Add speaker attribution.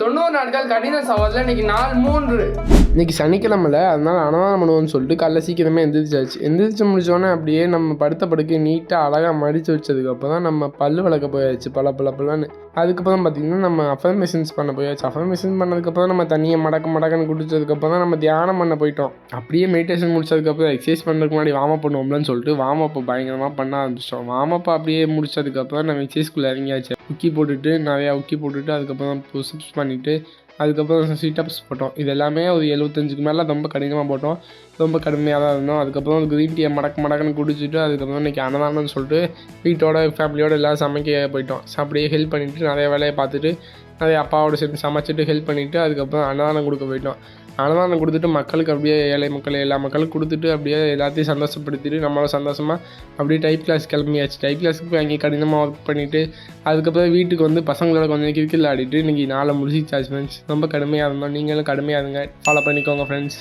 Speaker 1: 90 நாட்கள் கடின சவாலில் இன்னைக்கு நாள் 3.
Speaker 2: இன்றைக்கி சனிக்கிழமைல, அதனால் அன்னதானம் பண்ணுவோன்னு சொல்லிட்டு காலைல சீக்கிரமே எந்திரிச்சு முடிச்சோன்னே அப்படியே நம்ம படுத்த படுக்கை நீட்டாக அழகாக மடித்து வச்சதுக்கப்புறம் தான் நம்ம பல் விளக்க போயாச்சு பலன்னு. அதுக்கப்புறம் பார்த்திங்கன்னா நம்ம அஃபர்மேஷன்ஸ் பண்ண போயாச்சு. அஃபர்மேஷன் பண்ணதுக்கப்புறம் நம்ம தண்ணியை மடக்குன்னு குடிச்சதுக்கப்புறம் தான் நம்ம தியானம் பண்ண போயிட்டோம். அப்படியே மெடிடேஷன் முடிச்சதுக்கப்புறம் எக்ஸசைஸ் பண்ணுறதுக்கு முன்னாடி வார்ம் பண்ணுவோம்லன்னு சொல்லிட்டு வார்ம் அப் பயங்கரமாக பண்ண ஆரம்பிச்சிட்டோம். வார்ம் அப் அப்படியே முடிச்சதுக்கப்புறம் நம்ம எக்ஸசைஸ்குள்ளே இறங்கியாச்சு. நிறையா உக்கி போட்டுட்டு அதுக்கப்புறம் புஷ்அப்ஸ் பண்ணிவிட்டு அதுக்கப்புறம் சிட்டப்ஸ் போட்டோம். இது எல்லாமே ஒரு 75க்கு மேலே ரொம்ப கடினமாக போட்டோம். ரொம்ப கடுமையாக தான் இருந்தோம். அதுக்கப்புறம் க்ரீன் டீயை மடக்குன்னு குடிச்சிட்டு அதுக்கப்புறம் இன்றைக்கி அன்னதானம்னு சொல்லிட்டு வீட்டோட ஃபேமிலியோடு எல்லோரும் சமைக்க போயிட்டோம். அப்படியே ஹெல்ப் பண்ணிவிட்டு நிறைய வேலையை பார்த்துட்டு நிறைய அப்பாவோட சேர்ந்து சமைச்சிட்டு ஹெல்ப் பண்ணிவிட்டு அதுக்கப்புறம் அன்னதானம் கொடுக்க போயிட்டோம். அன்னதானம் கொடுத்துட்டு மக்களுக்கு அப்படியே ஏழை மக்கள் எல்லா மக்களுக்கும் கொடுத்துட்டு அப்படியே எல்லாத்தையும் சந்தோஷப்படுத்திட்டு நம்மளும் சந்தோஷமாக அப்படியே டைப் கிளாஸ் கிளம்பியாச்சு. டைப் கிளாஸுக்கு போய் அங்கே கடினமாக ஒர்க் பண்ணிவிட்டு அதுக்கப்புறம் வீட்டுக்கு வந்து பசங்களோட கொஞ்சம் கிரிக்கெட் ஆடிட்டு இன்றைக்கி நாளை முடிச்சிச்சாச்சு ஃப்ரெண்ட்ஸ். ரொம்ப கடுமையாக இருந்தோம். நீங்களும் கடுமையாக இருங்க. ஃபாலோ பண்ணிக்கோங்க ஃப்ரெண்ட்ஸ்.